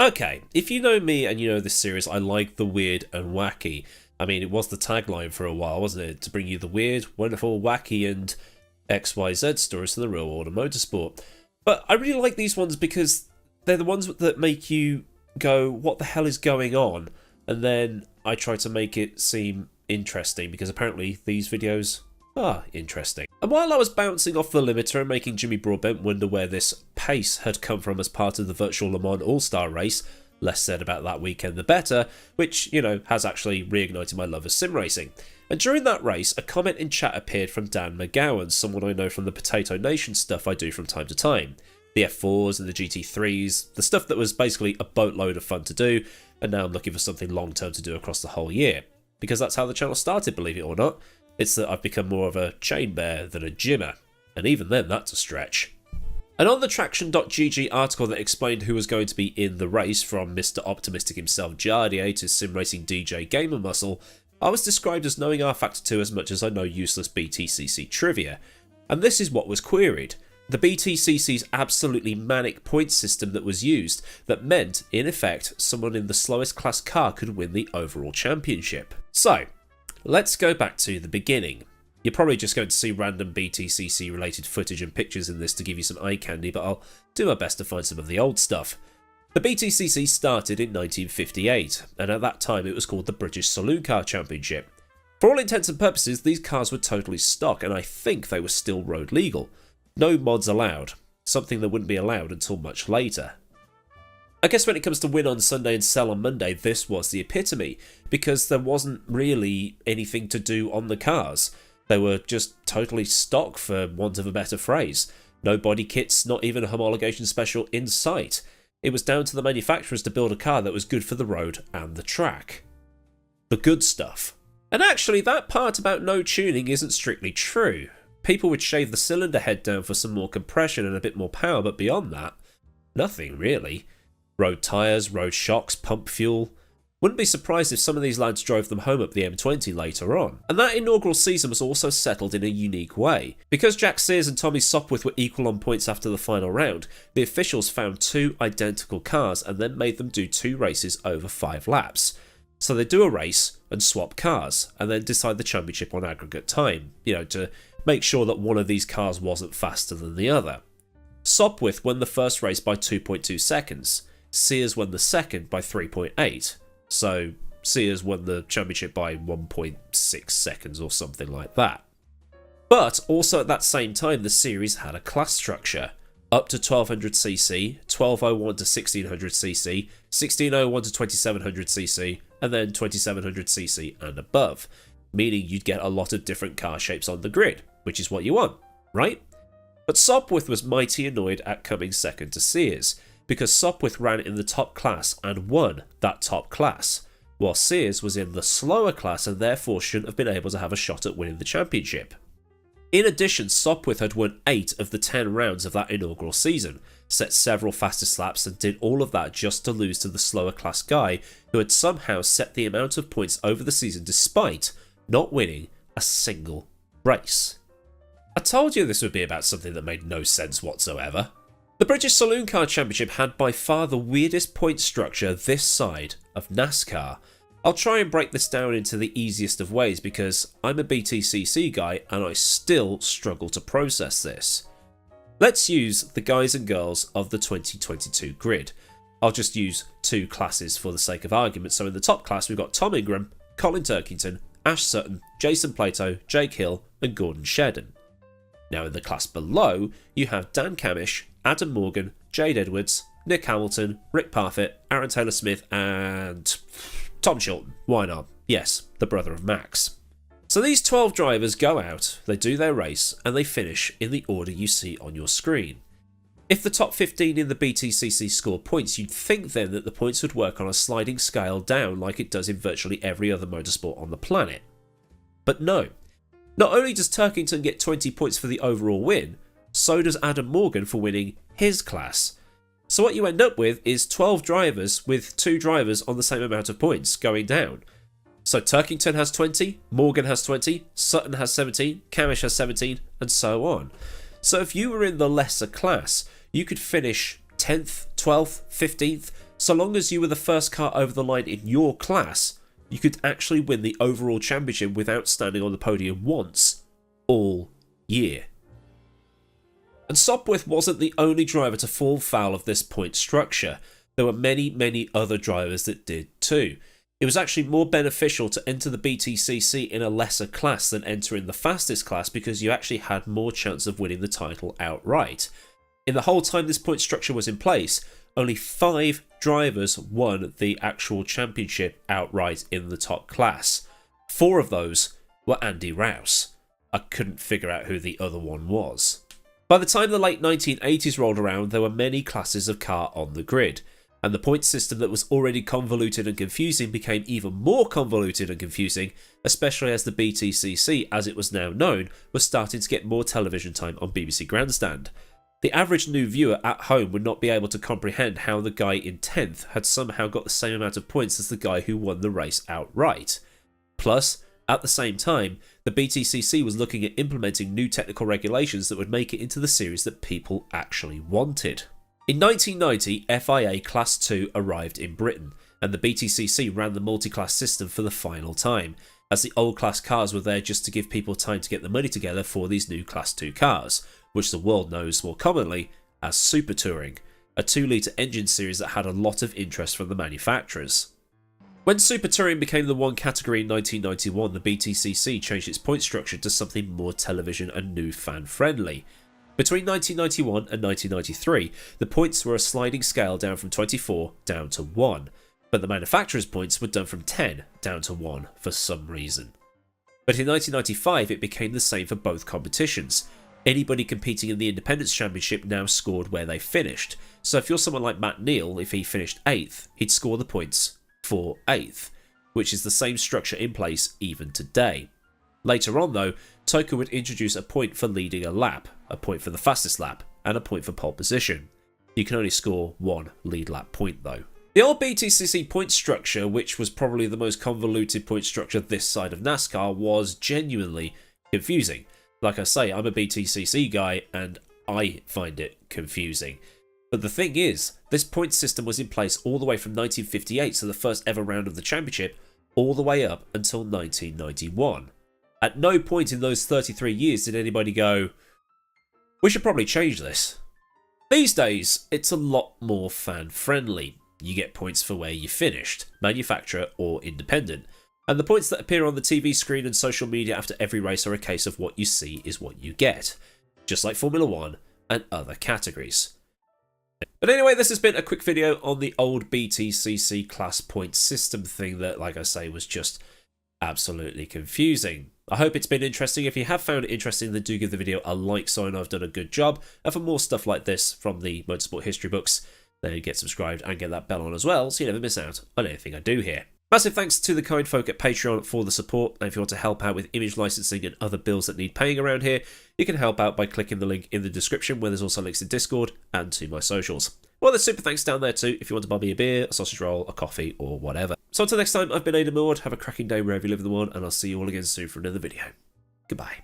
Okay, if you know me and you know this series, I like the weird and wacky. I mean, it was the tagline for a while, wasn't it? To bring you the weird, wonderful, wacky, and XYZ stories from the real world of motorsport. But I really like these ones because they're the ones that make you go, what the hell is going on? And then I try to make it seem interesting because apparently these videos are interesting. And while I was bouncing off the limiter and making Jimmy Broadbent wonder where this pace had come from as part of the virtual Le Mans All-Star race, less said about that weekend the better, which, you know, has actually reignited my love of sim racing. And during that race, a comment in chat appeared from Dan McGowan, someone I know from the Potato Nation stuff I do from time to time. The F4s and the GT3s, the stuff that was basically a boatload of fun to do, and now I'm looking for something long-term to do across the whole year. Because that's how the channel started, believe it or not. It's that I've become more of a chain bear than a gymmer, and even then that's a stretch. And on the Traction.gg article that explained who was going to be in the race, from Mr. Optimistic himself Jardier to sim racing DJ Gamer Muscle, I was described as knowing R Factor 2 as much as I know useless BTCC trivia. And this is what was queried. The BTCC's absolutely manic point system that was used, that meant, in effect, someone in the slowest class car could win the overall championship. So, let's go back to the beginning. You're probably just going to see random BTCC related footage and pictures in this to give you some eye candy, but I'll do my best to find some of the old stuff. The BTCC started in 1958, and at that time it was called the British Saloon Car Championship. For all intents and purposes, these cars were totally stock, and I think they were still road legal. No mods allowed, something that wouldn't be allowed until much later. I guess when it comes to win on Sunday and sell on Monday, this was the epitome, because there wasn't really anything to do on the cars. They were just totally stock, for want of a better phrase. No body kits, not even a homologation special in sight. It was down to the manufacturers to build a car that was good for the road and the track. The good stuff. And actually, that part about no tuning isn't strictly true. People would shave the cylinder head down for some more compression and a bit more power, but beyond that, nothing really. Road tyres, road shocks, pump fuel. Wouldn't be surprised if some of these lads drove them home up the M20 later on. And that inaugural season was also settled in a unique way. Because Jack Sears and Tommy Sopwith were equal on points after the final round, the officials found two identical cars and then made them do two races over 5 laps. So they do a race and swap cars, and then decide the championship on aggregate time, to make sure that one of these cars wasn't faster than the other. Sopwith won the first race by 2.2 seconds. Sears won the second by 3.8. So Sears won the championship by 1.6 seconds or something like that. But also at that same time, the series had a class structure. Up to 1200cc, 1201 to 1600cc, 1601 to 2700cc, and then 2700cc and above. Meaning you'd get a lot of different car shapes on the grid, which is what you want, right? But Sopwith was mighty annoyed at coming second to Sears, because Sopwith ran in the top class and won that top class, while Sears was in the slower class and therefore shouldn't have been able to have a shot at winning the championship. In addition, Sopwith had won 8 of the 10 rounds of that inaugural season, set several fastest laps, and did all of that just to lose to the slower class guy who had somehow set the amount of points over the season despite not winning a single race. I told you this would be about something that made no sense whatsoever. The British Saloon Car Championship had by far the weirdest point structure this side of NASCAR. I'll try and break this down into the easiest of ways because I'm a BTCC guy and I still struggle to process this. Let's use the guys and girls of the 2022 grid. I'll just use 2 classes for the sake of argument. So in the top class we've got Tom Ingram, Colin Turkington, Ash Sutton, Jason Plato, Jake Hill and Gordon Shedden. Now in the class below you have Dan Camish, Adam Morgan, Jade Edwards, Nick Hamilton, Rick Parfitt, Aaron Taylor-Smith and Tom Chilton. Why not? Yes, the brother of Max. So these 12 drivers go out, they do their race, and they finish in the order you see on your screen. If the top 15 in the BTCC score points, you'd think then that the points would work on a sliding scale down like it does in virtually every other motorsport on the planet. But no. Not only does Turkington get 20 points for the overall win, so does Adam Morgan for winning his class. So what you end up with is 12 drivers with 2 drivers on the same amount of points going down. So Turkington has 20, Morgan has 20, Sutton has 17, Camish has 17, and so on. So if you were in the lesser class, you could finish 10th, 12th, 15th, so long as you were the first car over the line in your class, you could actually win the overall championship without standing on the podium once all year. And Sopwith wasn't the only driver to fall foul of this point structure. There were many other drivers that did too. It was actually more beneficial to enter the BTCC in a lesser class than enter in the fastest class because you actually had more chance of winning the title outright. In the whole time this point structure was in place, only 5 drivers won the actual championship outright in the top class. 4 of those were Andy Rouse. I couldn't figure out who the other one was. By the time the late 1980s rolled around, there were many classes of car on the grid, and the point system that was already convoluted and confusing became even more convoluted and confusing, especially as the BTCC, as it was now known, was starting to get more television time on BBC Grandstand. The average new viewer at home would not be able to comprehend how the guy in 10th had somehow got the same amount of points as the guy who won the race outright. Plus, at the same time, the BTCC was looking at implementing new technical regulations that would make it into the series that people actually wanted. In 1990, FIA Class 2 arrived in Britain, and the BTCC ran the multi-class system for the final time, as the old class cars were there just to give people time to get the money together for these new Class 2 cars, which the world knows more commonly as Super Touring, a 2-litre engine series that had a lot of interest from the manufacturers. When Super Touring became the one category in 1991, the BTCC changed its point structure to something more television and new fan-friendly. Between 1991 and 1993, the points were a sliding scale down from 24 down to 1, but the manufacturer's points were done from 10 down to 1 for some reason. But in 1995, it became the same for both competitions. Anybody competing in the Independence Championship now scored where they finished, so if you're someone like Matt Neal, if he finished 8th, he'd score the points for 8th, which is the same structure in place even today. Later on though, TOCA would introduce a point for leading a lap, a point for the fastest lap, and a point for pole position. You can only score 1 lead lap point though. The old BTCC point structure, which was probably the most convoluted point structure this side of NASCAR, was genuinely confusing. Like I say, I'm a BTCC guy and I find it confusing. But the thing is, this point system was in place all the way from 1958, so the first ever round of the championship, all the way up until 1991. At no point in those 33 years did anybody go, we should probably change this. These days, it's a lot more fan-friendly. You get points for where you finished, manufacturer or independent, and the points that appear on the TV screen and social media after every race are a case of what you see is what you get, just like Formula 1 and other categories. But anyway, this has been a quick video on the old BTCC class point system thing that, like I say, was just absolutely confusing. I hope it's been interesting. If you have found it interesting, then do give the video a like so I know I've done a good job. And for more stuff like this from the Motorsport history books, then get subscribed and get that bell on as well so you never miss out on anything I do here. Massive thanks to the kind folk at Patreon for the support, and if you want to help out with image licensing and other bills that need paying around here, you can help out by clicking the link in the description where there's also links to Discord and to my socials. Well, there's super thanks down there too if you want to buy me a beer, a sausage roll, a coffee, or whatever. So until next time, I've been Millward. Have a cracking day wherever you live in the world, and I'll see you all again soon for another video. Goodbye.